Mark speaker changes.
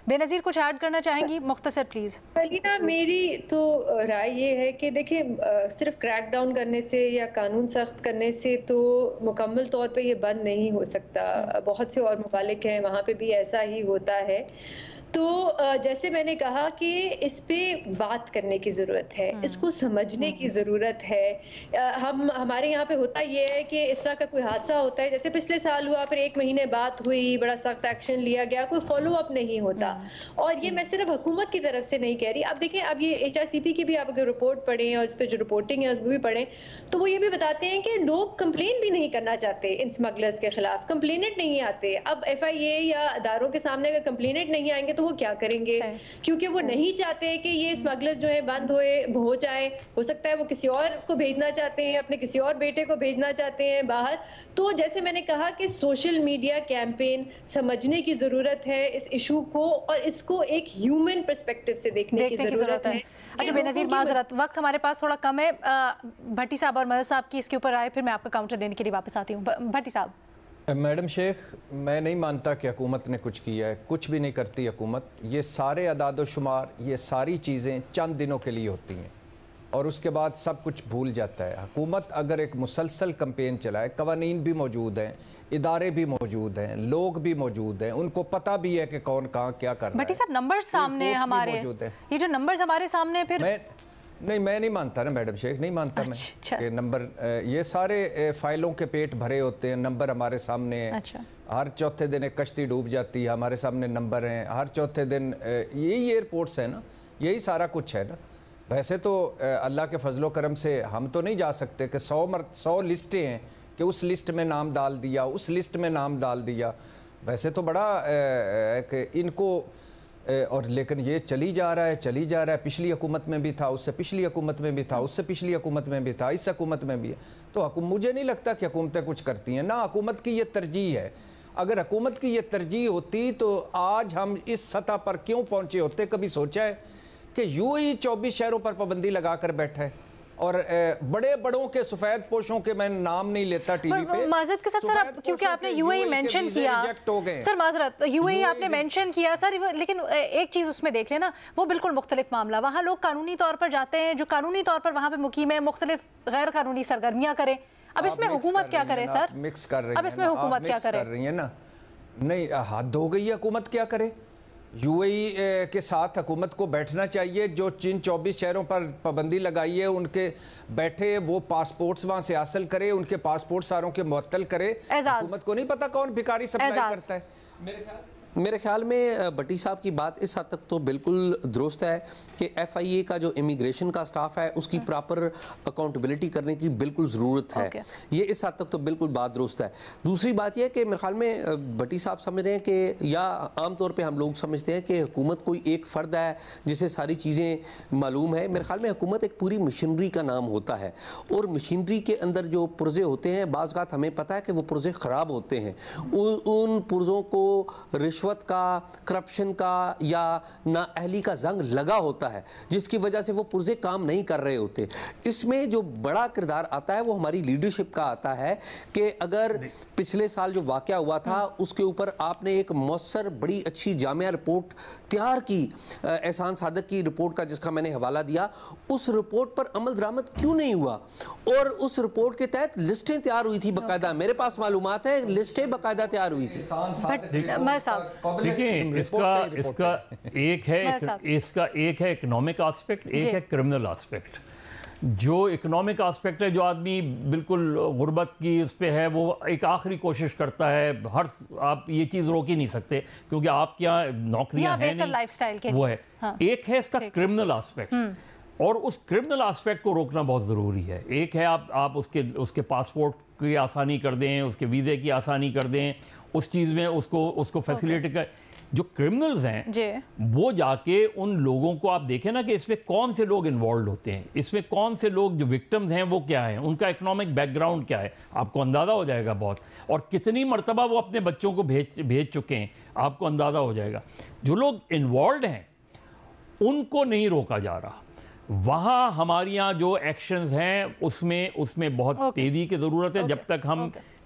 Speaker 1: بے نظیر کچھ ایڈ کرنا چاہیں گی؟ مختصر پلیز.
Speaker 2: علینا، میری تو رائے یہ ہے کہ دیکھیں صرف کریک ڈاؤن کرنے سے یا قانون سخت کرنے سے تو مکمل طور پہ یہ بند نہیں ہو سکتا. بہت سے اور ممالک ہیں وہاں پہ بھی ایسا ہی ہوتا ہے. تو جیسے میں نے کہا کہ اس پہ بات کرنے کی ضرورت ہے، اس کو سمجھنے کی ضرورت ہے. ہمارے یہاں پہ ہوتا یہ ہے کہ اس طرح کا کوئی حادثہ ہوتا ہے، جیسے پچھلے سال ہوا، پھر 1 مہینے بعد ہوئی، بڑا سخت ایکشن لیا گیا، کوئی فالو اپ نہیں ہوتا. اور یہ میں صرف حکومت کی طرف سے نہیں کہہ رہی. اب دیکھیں، اب یہ HRCP کی بھی آپ اگر رپورٹ پڑھیں اور اس پہ جو رپورٹنگ ہے اس کو بھی پڑھیں تو وہ یہ بھی بتاتے ہیں کہ لوگ کمپلین بھی نہیں کرنا چاہتے ان اسمگلرز کے خلاف. کمپلینٹ نہیں آتے. اب FIA یا اداروں کے سامنے اگر کمپلینٹ نہیں آئیں گے تو وہ کیا کریں گے؟ کیونکہ وہ نہیں چاہتے کہ یہ اسمگلرز جو ہے بند ہو جائیں. ہو سکتا ہے وہ کسی اور کو بھیجنا چاہتے ہیں، اپنے کسی اور بیٹے کو بھیجنا چاہتے ہیں باہر. تو جیسے میں نے کہا کہ سوشل میڈیا کیمپین سمجھنے کی ضرورت ہے اس ایشو کو، اور اس کو ایک ہیومن پرسپیکٹیو سے دیکھنے کی ضرورت ہے.
Speaker 1: اچھا بے نظیر معذرت، وقت ہمارے پاس تھوڑا کم ہے. بھٹی صاحب اور مرزا صاحب کی اس کے اوپر آئے، پھر میں آپ کا کاؤنٹر دینے کے لیے واپس آتی ہوں. بھٹی صاحب.
Speaker 3: میڈم شیخ، میں نہیں مانتا کہ حکومت نے کچھ کیا ہے. کچھ بھی نہیں کرتی حکومت. یہ سارے اعداد و شمار، یہ ساری چیزیں چند دنوں کے لیے ہوتی ہیں اور اس کے بعد سب کچھ بھول جاتا ہے. حکومت اگر ایک مسلسل کمپین چلائے، قوانین بھی موجود ہیں، ادارے بھی موجود ہیں، لوگ بھی موجود ہیں، ان کو پتہ بھی ہے کہ کون کہاں کیا کر رہا ہے.
Speaker 1: بھٹی صاحب، نمبرز سامنے ہمارے، یہ جو نمبرز ہمارے سامنے، پھر
Speaker 3: میں نہیں مانتا نا میڈم شیخ، نہیں مانتا میں کہ نمبر، یہ سارے فائلوں کے پیٹ بھرے ہوتے ہیں. نمبر ہمارے سامنے ہیں. ہر چوتھے دن ایک کشتی ڈوب جاتی ہے، ہمارے سامنے نمبر ہیں. ہر چوتھے دن یہی ایئرپورٹس ہیں نا، یہی سارا کچھ ہے نا. ویسے تو اللہ کے فضل و کرم سے ہم تو نہیں جا سکتے کہ 100 لسٹیں ہیں کہ اس لسٹ میں نام ڈال دیا، اس لسٹ میں نام ڈال دیا. ویسے تو بڑا کہ ان کو، اور لیکن یہ چلی جا رہا ہے. پچھلی حکومت میں بھی تھا، اس سے پچھلی حکومت میں بھی تھا، اس سے پچھلی حکومت میں بھی تھا، اس حکومت میں بھی ہے. تو مجھے نہیں لگتا کہ حکومتیں کچھ کرتی ہیں. نہ حکومت کی یہ ترجیح ہے. اگر حکومت کی یہ ترجیح ہوتی تو آج ہم اس سطح پر کیوں پہنچے ہوتے؟ کبھی سوچا ہے کہ یوں ہی 24 شہروں پر پابندی لگا کر بیٹھا ہے، اور بڑے بڑوں کے سفید پوشوں کے میں نام نہیں لیتا ٹی وی پہ.
Speaker 1: معذرت کے ساتھ سر، کیونکہ آپ نے UAE مینشن کیا سر، معذرت UAE آپ نے مینشن کیا سر، لیکن ایک چیز اس میں دیکھ لینا، وہ بالکل مختلف معاملہ. وہاں لوگ قانونی طور پر جاتے ہیں، جو قانونی طور پر وہاں پہ مقیم ہیں، مختلف غیر قانونی سرگرمیاں کریں. اب اس میں حکومت کیا کرے سر؟
Speaker 3: مکس کر رہی ہیں.
Speaker 1: اب اس میں حکومت کیا کرے؟
Speaker 3: نہیں، حد ہو گئی ہے. حکومت کیا کرے؟ UAE کے ساتھ حکومت کو بیٹھنا چاہیے. جو جن 24 شہروں پر پابندی لگائی ہے ان کے بیٹھے، وہ پاسپورٹس وہاں سے حاصل کرے، ان کے پاسپورٹ ساروں کے معطل کرے. حکومت کو نہیں پتا کون بھکاری سپلائی کرتا ہے.
Speaker 4: میرے خیال میں بھٹی صاحب کی بات اس حد تک تو بالکل درست ہے کہ FIA کا جو امیگریشن کا سٹاف ہے اس کی پراپر اکاؤنٹیبلٹی کرنے کی بالکل ضرورت ہے. یہ اس حد تک تو بالکل بات درست ہے. دوسری بات یہ ہے کہ میرے خیال میں بھٹی صاحب سمجھ رہے ہیں کہ، یا عام طور پہ ہم لوگ سمجھتے ہیں کہ حکومت کوئی ایک فرد ہے جسے ساری چیزیں معلوم ہے. میرے خیال میں حکومت ایک پوری مشینری کا نام ہوتا ہے، اور مشینری کے اندر جو پرزے ہوتے ہیں، بعض اوقات ہمیں پتہ ہے کہ وہ پرزے خراب ہوتے ہیں. ان پرزوں کو رشوت کا، کرپشن کا یا نااہلی کا زنگ لگا ہوتا ہے، جس کی وجہ سے وہ پرزے کام نہیں کر رہے ہوتے. اس میں جو بڑا کردار آتا ہے وہ ہماری لیڈرشپ کا آتا ہے کہ اگر پچھلے سال جو واقعہ ہوا تھا اس کے اوپر آپ نے ایک مؤثر، بڑی اچھی جامعہ رپورٹ تیار کی، احسان صادق کی رپورٹ کا، جس کا میں نے حوالہ دیا. اس رپورٹ پر عمل درآمد کیوں نہیں ہوا؟ اور اس رپورٹ کے تحت لسٹیں تیار ہوئی تھی باقاعدہ. میرے پاس معلومات ہیں، لسٹیں باقاعدہ تیار ہوئی تھی.
Speaker 5: دیکھیں، اس کا ایک ہے اکنامک آسپیکٹ، ایک ہے کرمنل آسپیکٹ. جو اکنامک آسپیکٹ ہے، جو آدمی بالکل غربت کی اس پہ ہے، وہ ایک آخری کوشش کرتا ہے. آپ یہ چیز روک ہی نہیں سکتے کیونکہ آپ کیا نوکریاں ہیں نہیں، وہ ہے. ایک ہے اس کا کرمنل آسپیکٹ، اور اس کرمنل آسپیکٹ کو روکنا بہت ضروری ہے. ایک ہے آپ اس کے پاسپورٹ کی آسانی کر دیں، اس کے ویزے کی آسانی کر دیں، اس چیز میں اس کو فیسیلیٹ کر. جو کرمنلز ہیں وہ جا کے ان لوگوں کو آپ دیکھیں نا کہ اس میں کون سے لوگ انوالوڈ ہوتے ہیں، اس میں کون سے لوگ جو وکٹمز ہیں وہ کیا ہیں، ان کا اکنامک بیک گراؤنڈ کیا ہے، آپ کو اندازہ ہو جائے گا بہت. اور کتنی مرتبہ وہ اپنے بچوں کو بھیج چکے ہیں، آپ کو اندازہ ہو جائے گا. جو لوگ انوالوڈ ہیں ان کو نہیں روکا جا رہا. وہاں ہماری یہاں جو ایکشنز ہیں اس میں بہت تیزی کی ضرورت ہے. جب تک ہم